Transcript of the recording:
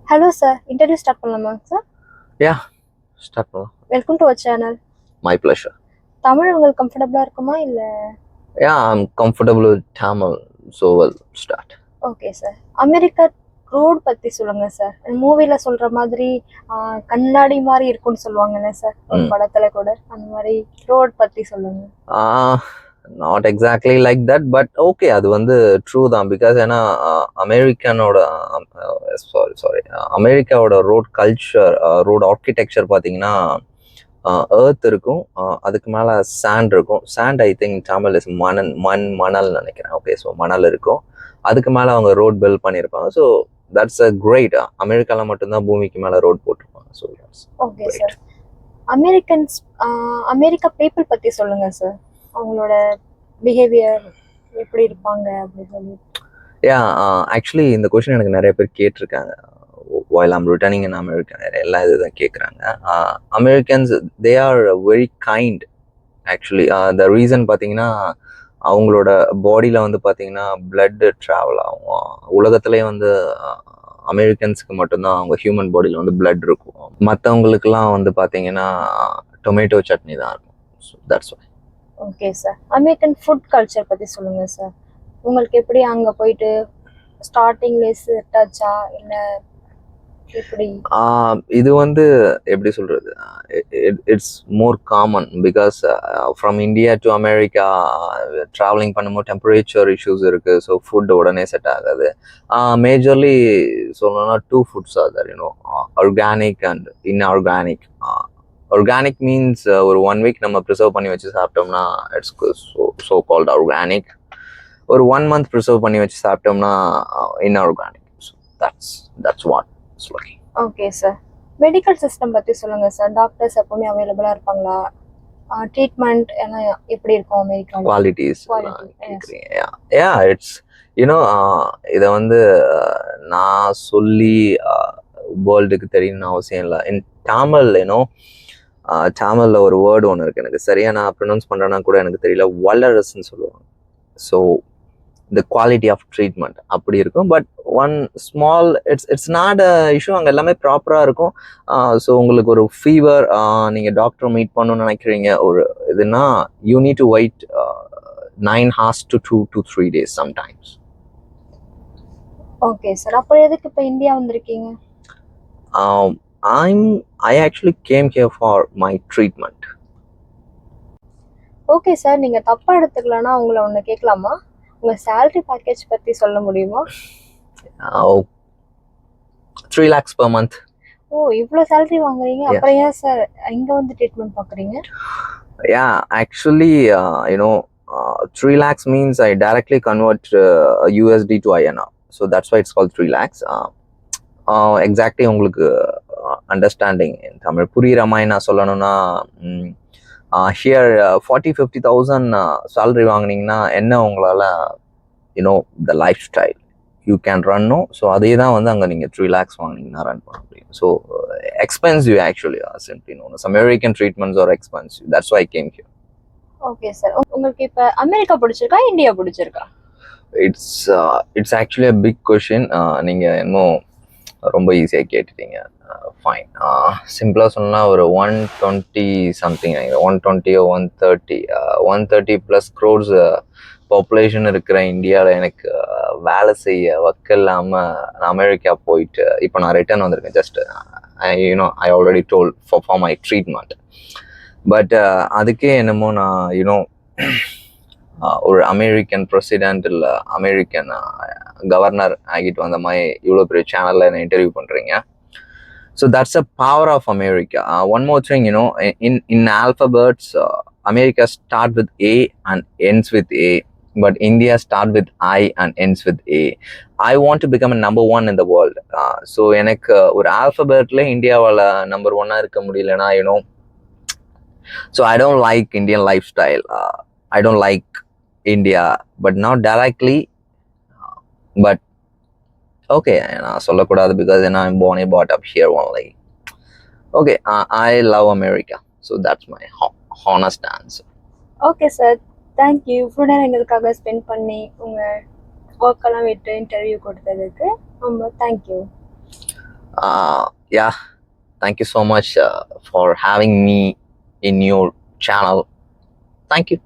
Hello sir, interview start பண்ணலாமா sir? Yeah, start பண்ணலாம். Welcome to our channel. My pleasure. Tamil உங்களுக்கு கம்ஃபர்டபுளா இருக்குமா இல்ல? Yeah, I'm comfortable with Tamil, so we'll start. Okay sir. America road பத்தி சொல்லுங்க sir. மூவில சொல்ற மாதிரி கண்ணாடி மாதிரி இருக்கும்னு சொல்லுவாங்கல்ல சார் ஒரு படத்துல கூட அந்த மாதிரி ரோட் பத்தி சொல்லுங்க. Not exactly like that, but okay, அது வந்து ட்ரூ தான். பிகாஸ் ஏன்னா அமெரிக்கனோட அமெரிக்காவோட ரோட் கல்ச்சர், ரோட் ஆர்கிடெக்சர் பார்த்தீங்கன்னா எர்த் இருக்கும், அதுக்கு மேலே சாண்ட் இருக்கும். Sand I think Tamil is மணல் நினைக்கிறேன். ஓகே, ஸோ மணல் இருக்கும், அதுக்கு மேலே அவங்க ரோட் பில்ட் பண்ணியிருப்பாங்க. So that's a great. அமெரிக்காவில் மட்டும்தான் பூமிக்கு மேலே ரோட் போட்டிருப்பாங்க. So okay sir. America people பற்றி சொல்லுங்க சார். அவங்களோட பிஹேவியர் எப்படி இருப்பாங்க அப்படின்னு சொல்லி. ஆக்சுவலி இந்த கொஸ்டின் எனக்கு நிறைய பேர் கேட்டிருக்காங்க. while I'm returning in America, எல்லா இதுதான் கேட்குறாங்க. Americans they are very kind actually. The reason பார்த்தீங்கன்னா அவங்களோட பாடியில் வந்து பார்த்தீங்கன்னா பிளட் ட்ராவல் ஆகும். உலகத்துலேயே வந்து அமெரிக்கன்ஸுக்கு மட்டும்தான் அவங்க ஹியூமன் பாடியில் வந்து பிளட் இருக்கும். மற்றவங்களுக்குலாம் வந்து பார்த்தீங்கன்னா டொமேட்டோ சட்னி தான் இருக்கும். So that's why. Okay sir. American food culture பற்றி சொல்லுங்கள் சார். உங்களுக்கு எப்படி அங்கே போயிட்டு ஸ்டார்டிங்லேயே செட் ஆச்சா இல்லை எப்படி? இது வந்து எப்படி சொல்றது, it's more common. Because from India to America travelling பண்ணும்போது டெம்பரேச்சர் இஷ்யூஸ் இருக்கு. ஸோ ஃபுட் உடனே செட் ஆகாது. மேஜர்லி சொல்லணும்னா 2 foods are there, organic and inorganic. Organic means ஒரு 1 வீக் நம்ம ப்ரிசர்வ் பண்ணி வச்சு சாப்பிட்டோம்னா இட்ஸ் ஸோ கால்ட் ஆர்கானிக். ஒரு 1 மந்த் ப்ரிசர்வ் பண்ணி வச்சு சாப்பிட்டோம்னா inorganic. So that's what it's looking. Okay sir. Medical system பற்றி சொல்லுங்கள் சார். டாக்டர்ஸ் எப்பவுமே அவைலபிளாக இருப்பாங்களா? ட்ரீட்மெண்ட் எல்லாம் எப்படி இருக்கும் அமெரிக்கா? குவாலிட்டிஸ் இட்ஸ் இதை வந்து நான் சொல்லி வேர்ல்டுக்கு தெரியணும்னு அவசியம் இல்லை. இன் தமிழ் தமிழில் ஒரு வேர்டு ஒன்று இருக்குது, எனக்கு சரியாக நான் ப்ரொனவுன்ஸ் பண்ணுறேன்னா கூட எனக்கு தெரியல, வல்லரசுன்னு சொல்லுவாங்க. So the quality of treatment அப்படி இருக்கும். But one small it's not a issue. அங்கே எல்லாமே ப்ராப்பராக இருக்கும். ஸோ உங்களுக்கு ஒரு ஃபீவர், நீங்கள் டாக்டர் மீட் பண்ணணும்னு நினைக்கிறீங்க ஒரு இதுனா, you need to wait 9 hours to 2 to 3 days sometimes. Okay sir. அப்புறம் எதுக்கு இப்போ இந்தியா வந்திருக்கீங்க? I actually came here for my treatment. Okay sir. நீங்கள் தப்பாக எடுத்துக்கலன்னா உங்களை ஒன்று கேட்கலாமா? உங்க salary package பத்தி சொல்ல முடியுமா? 3 lakhs per month. ஓ, இவ்ளோ salary வாங்குறீங்க. அப்புறம் ஏன் சார் இங்க வந்து ட்ரீட்மெண்ட் பார்க்குறீங்க? Actually 3 lakhs means I directly convert USD to INR. So that's why it's called 3 lakhs. Exactly உங்களுக்கு அண்டர்ஸ்டாண்டிங் தமிழ் புரியுற மாதிரி நான் சொல்லணும்னா, ஹியர் 40-50,000 சேலரி வாங்கினீங்கன்னா என்ன உங்களால் the lifestyle you can ரன்னோ. ஸோ அதே தான் வந்து அங்கே நீங்கள் 3 lakhs வாங்கினீங்கன்னா ரன் பண்ண முடியும். So expensive actually, simply known American treatments are expensive. That's why I came here. Okay sir. உங்களுக்கு இப்போ அமெரிக்கா பிடிச்சிருக்கா இந்தியா பிடிச்சிருக்கா? It's actually a big question. நீங்கள் இன்னும் ரொம்ப ஈஸியாக கேட்டுட்டீங்க. ஃபைன். சிம்பிளாக சொன்னால் ஒரு 120 something, 120 or 130 plus crores population இருக்கிற இந்தியாவில் எனக்கு வேலை செய்ய வக்கில்லாமல் நான் அமெரிக்கா போயிட்டு இப்போ நான் ரிட்டர்ன் வந்திருக்கேன். Just I already told for my treatment. But அதுக்கே என்னமோ நான் ஒரு அமெரிக்கன் பிரசிடென்ட் இல்லை அமெரிக்கன் கவர்னர் ஆகிட்டு வந்த மாதிரி இவ்வளோ பெரிய சேனலில் என்ன இன்டர்வியூ பண்ணுறீங்க. So that's a power of America. One more thing, in alphabets, America start with A and ends with A, but India start with I and ends with A. I want to become a number 1 in the world. So எனக்கு ஒரு ஆல்பபெட்ல இந்தியாவால் number 1 இருக்க முடியலன்னா, so I don't like Indian lifestyle. I don't like India, but not directly. But okay, நான் சொல்லக்கூடாது because I'm born and brought up here only. Okay, I love America. So that's my honest answer. Okay sir, thank you. இவ்வளோ நேரம் எங்களுக்காக spend பண்ணி உங்கள் ஒர்க்கெல்லாம் விட்டு interview கொடுத்ததுக்கு ரொம்ப thank you. Yeah, thank you so much for having me in your channel. Thank you.